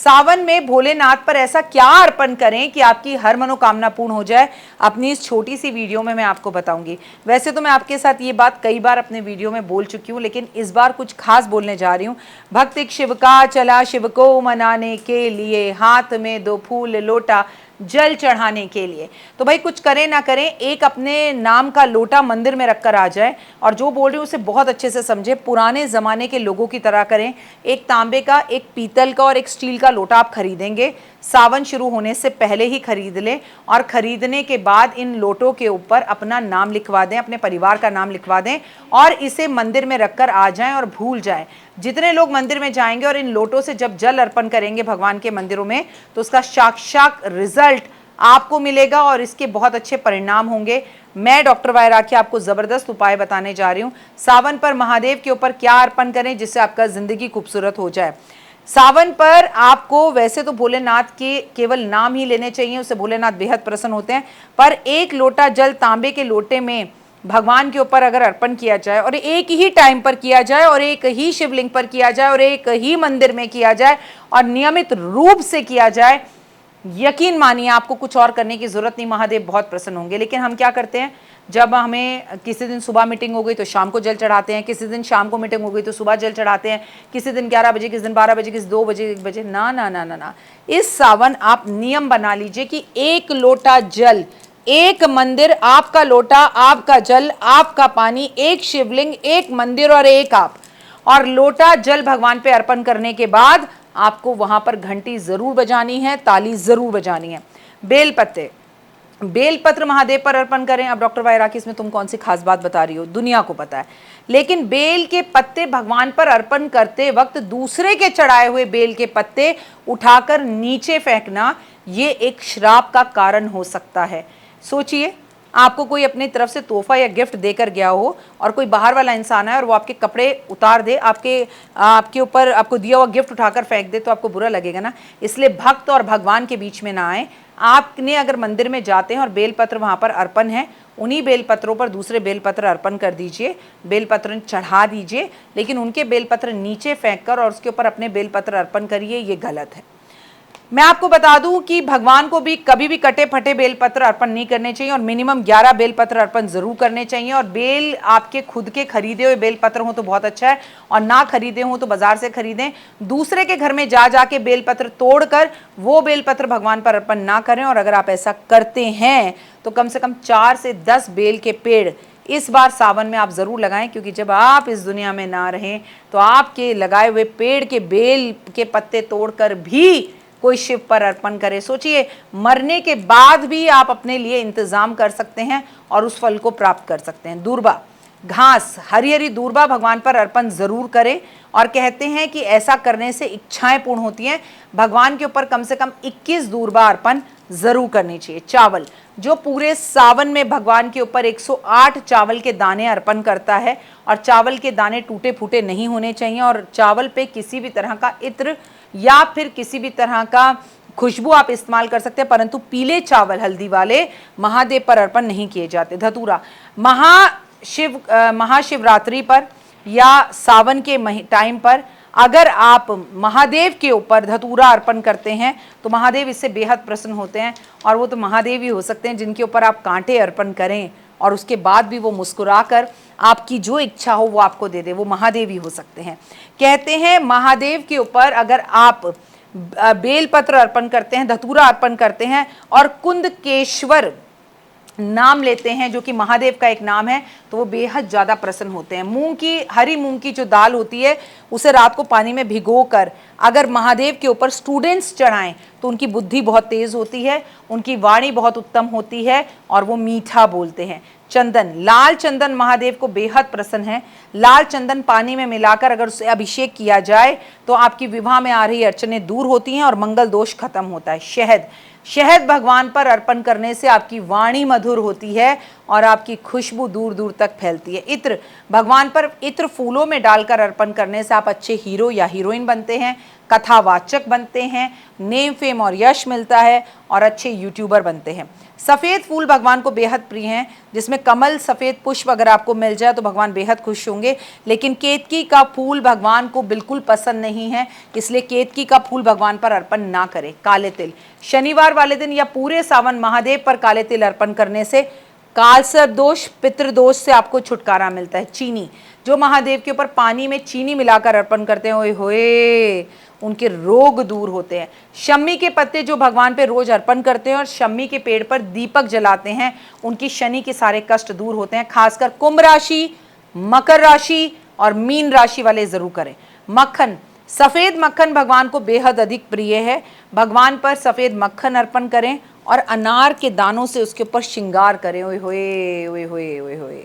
सावन में भोलेनाथ पर ऐसा क्या अर्पण करें कि आपकी हर मनोकामना पूर्ण हो जाए, अपनी इस छोटी सी वीडियो में मैं आपको बताऊंगी। वैसे तो मैं आपके साथ ये बात कई बार अपने वीडियो में बोल चुकी हूँ, लेकिन इस बार कुछ खास बोलने जा रही हूँ। भक्त एक शिव का चला शिव को मनाने के लिए, हाथ में 2 फूल लोटा जल चढ़ाने के लिए। तो भाई कुछ करें ना करें, एक अपने नाम का लोटा मंदिर में रखकर आ जाए, और जो बोल रही हूँ उसे बहुत अच्छे से समझे, पुराने ज़माने के लोगों की तरह करें। एक तांबे का, एक पीतल का और एक स्टील का लोटा आप खरीदेंगे, सावन शुरू होने से पहले ही खरीद लें, और खरीदने के बाद इन लोटों के ऊपर अपना नाम लिखवा दें, अपने परिवार का नाम लिखवा दें, और इसे मंदिर में रखकर आ जाएं और भूल जाएं। जितने लोग मंदिर में जाएंगे और इन लोटों से जब जल अर्पण करेंगे भगवान के मंदिरों में, तो उसका साक्षात रिजल्ट आपको मिलेगा और इसके बहुत अच्छे परिणाम होंगे। मैं डॉक्टर वाय राखी आपको ज़बरदस्त उपाय बताने जा रही हूँ। सावन पर महादेव के ऊपर क्या अर्पण करें जिससे आपका ज़िंदगी खूबसूरत हो जाए। सावन पर आपको वैसे तो भोलेनाथ के केवल नाम ही लेने चाहिए, उससे भोलेनाथ बेहद प्रसन्न होते हैं, पर 1 लोटा जल तांबे के लोटे में भगवान के ऊपर अगर अर्पण किया जाए, और एक ही टाइम पर किया जाए, और एक ही शिवलिंग पर किया जाए, और एक ही मंदिर में किया जाए, और नियमित रूप से किया जाए, यकीन मानिए आपको कुछ और करने की जरूरत नहीं, महादेव बहुत प्रसन्न होंगे। लेकिन हम क्या करते हैं, जब हमें किसी दिन सुबह मीटिंग हो गई तो शाम को जल चढ़ाते हैं, किसी दिन शाम को मीटिंग हो गई तो सुबह जल चढ़ाते हैं, किसी दिन 11 बजे, किसी दिन 12 बजे, किसी 2 बजे, 1 बजे। ना ना ना ना ना, इस सावन आप नियम बना लीजिए कि 1 लोटा जल, एक मंदिर, आपका लोटा, आपका जल, आपका पानी, एक शिवलिंग, एक मंदिर और एक आप, और लोटा जल भगवान पे अर्पण करने के बाद आपको वहां पर घंटी जरूर बजानी है, ताली जरूर बजानी है। बेलपत्ते, बेलपत्र महादेव पर अर्पण करें। अब डॉक्टर वाय राखी इसमें तुम कौन सी खास बात बता रही हो, दुनिया को पता है, लेकिन बेल के पत्ते भगवान पर अर्पण करते वक्त दूसरे के चढ़ाए हुए बेल के पत्ते उठाकर नीचे फेंकना, ये एक श्राप का कारण हो सकता है। सोचिए, आपको कोई अपनी तरफ से तोहफा या गिफ्ट देकर गया हो, और कोई बाहर वाला इंसान है और वो आपके कपड़े उतार दे, आपके ऊपर आपको दिया हुआ गिफ्ट उठाकर फेंक दे, तो आपको बुरा लगेगा ना। इसलिए भक्त और भगवान के बीच में ना आए। आपने अगर मंदिर में जाते हैं और बेलपत्र वहाँ पर अर्पण है, उन्हीं बेलपत्रों पर दूसरे बेलपत्र अर्पण कर दीजिए, बेलपत्र चढ़ा दीजिए, लेकिन उनके बेलपत्र नीचे फेंक कर और उसके ऊपर अपने बेलपत्र अर्पण करिए, ये गलत है। मैं आपको बता दूं कि भगवान को भी कभी भी कटे फटे बेलपत्र अर्पण नहीं करने चाहिए, और मिनिमम 11 बेलपत्र अर्पण जरूर करने चाहिए। और बेल आपके खुद के खरीदे हुए बेलपत्र हो तो बहुत अच्छा है, और ना खरीदे हो तो बाजार से खरीदें। दूसरे के घर में जा जाके बेलपत्र तोड़कर वो बेलपत्र भगवान पर अर्पण ना करें। और अगर आप ऐसा करते हैं तो कम से कम 4 से 10 बेल के पेड़ इस बार सावन में आप जरूर लगाएं, क्योंकि जब आप इस दुनिया में ना रहें तो आपके लगाए हुए पेड़ के बेल के पत्ते तोड़कर भी कोई शिव पर अर्पण करे। सोचिए, मरने के बाद भी आप अपने लिए इंतजाम कर सकते हैं और उस फल को प्राप्त कर सकते हैं। दूर्बा, घास, हरी हरी दूर्बा भगवान पर अर्पण जरूर करें, और कहते हैं कि ऐसा करने से इच्छाएं पूर्ण होती हैं। भगवान के ऊपर कम से कम 21 दूर्बा अर्पण जरूर करनी चाहिए। चावल, जो पूरे सावन में भगवान के ऊपर 108 चावल के दाने अर्पण करता है, और चावल के दाने टूटे फूटे नहीं होने चाहिए, और चावल पे किसी भी तरह का इत्र या फिर किसी भी तरह का खुशबू आप इस्तेमाल कर सकते हैं, परंतु पीले चावल हल्दी वाले महादेव पर अर्पण नहीं किए जाते। धतूरा, महाशिवरात्रि पर या सावन के टाइम पर अगर आप महादेव के ऊपर धतूरा अर्पण करते हैं तो महादेव इससे बेहद प्रसन्न होते हैं, और वो तो महादेव ही हो सकते हैं जिनके ऊपर आप कांटे अर्पण करें और उसके बाद भी वो मुस्कुराकर आपकी जो इच्छा हो वो आपको दे दे, वो महादेव ही हो सकते हैं। कहते हैं महादेव के ऊपर अगर आप बेलपत्र अर्पण करते हैं, धतूरा अर्पण करते हैं और कुंदकेश्वर नाम लेते हैं, जो कि महादेव का एक नाम है, तो वो बेहद ज़्यादा प्रसन्न होते हैं। मूंग की, हरी मूंग की जो दाल होती है, उसे रात को पानी में भिगोकर अगर महादेव के ऊपर स्टूडेंट्स चढ़ाएं तो उनकी बुद्धि बहुत तेज होती है, उनकी वाणी बहुत उत्तम होती है और वो मीठा बोलते हैं। चंदन, लाल चंदन महादेव को बेहद प्रसन्न है। लाल चंदन पानी में मिलाकर अगर उसे अभिषेक किया जाए तो आपकी विवाह में आ रही अड़चनें दूर होती हैं और मंगल दोष खत्म होता है। शहद, शहद भगवान पर अर्पण करने से आपकी वाणी मधुर होती है और आपकी खुशबू दूर दूर तक फैलती है। इत्र, भगवान पर इत्र फूलों में डालकर अर्पण करने से आप अच्छे हीरो या हीरोइन बनते हैं। कथावाचक बनते हैं, नेम फेम और यश मिलता है और अच्छे यूट्यूबर बनते हैं। सफ़ेद फूल भगवान को बेहद प्रिय हैं, जिसमें कमल सफ़ेद पुष्प अगर आपको मिल जाए तो भगवान बेहद खुश होंगे। लेकिन केतकी का फूल भगवान को बिल्कुल पसंद नहीं है, इसलिए केतकी का फूल भगवान पर अर्पण ना करें। काले तिल, शनिवार वाले दिन या पूरे सावन महादेव पर काले तिल अर्पण करने से कालसर्प दोष, पितृदोष से आपको छुटकारा मिलता है। चीनी, जो महादेव के ऊपर पानी में चीनी मिलाकर अर्पण करते हैं, ओए होए, उनके रोग दूर होते हैं। शम्मी के पत्ते जो भगवान पे रोज अर्पण करते हैं और शम्मी के पेड़ पर दीपक जलाते हैं, उनकी शनि के सारे कष्ट दूर होते हैं। खासकर कुंभ राशि, मकर राशि और मीन राशि वाले जरूर करें। मक्खन, सफेद मक्खन भगवान को बेहद अधिक प्रिय है। भगवान पर सफेद मक्खन अर्पण करें और अनार के दानों से उसके ऊपर श्रृंगार करें। ओए होए ओए होए ओए होए,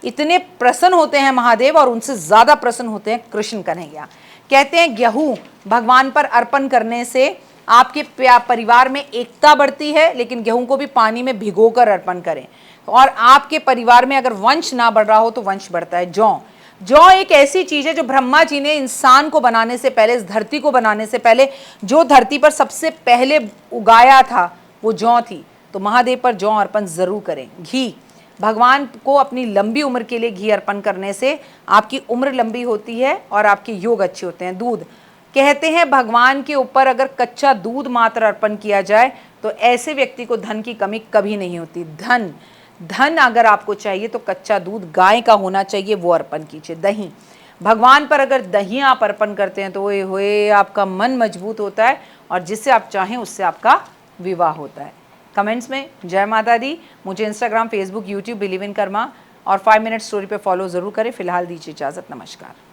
इतने प्रसन्न होते हैं महादेव और उनसे ज्यादा प्रसन्न होते हैं कृष्ण कन्हैया। कहते हैं गेहूं भगवान पर अर्पण करने से आपके परिवार में एकता बढ़ती है, लेकिन गेहूं को भी पानी में भिगोकर अर्पण करें। और आपके परिवार में अगर वंश ना बढ़ रहा हो तो वंश बढ़ता है। जौ एक ऐसी चीज है जो ब्रह्मा जी ने इंसान को बनाने से पहले, इस धरती को बनाने से पहले, जो धरती पर सबसे पहले उगाया था वो जौ थी। तो महादेव पर जौ अर्पण जरूर करें। घी, भगवान को अपनी लंबी उम्र के लिए घी अर्पण करने से आपकी उम्र लंबी होती है और आपके योग अच्छे होते हैं। दूध, कहते हैं भगवान के ऊपर अगर कच्चा दूध मात्र अर्पण किया जाए तो ऐसे व्यक्ति को धन की कमी कभी नहीं होती। धन अगर आपको चाहिए तो कच्चा दूध गाय का होना चाहिए, वो अर्पण कीजिए। दही, भगवान पर अगर दही आप अर्पण करते हैं तो ओए होए आपका मन मजबूत होता है और जिससे आप चाहें उससे आपका विवाह होता है। कमेंट्स में जय माता दी। मुझे Instagram, Facebook, YouTube believe in Karma और 5 मिनट स्टोरी पे फॉलो जरूर करें। फिलहाल दीजिए इजाजत, नमस्कार।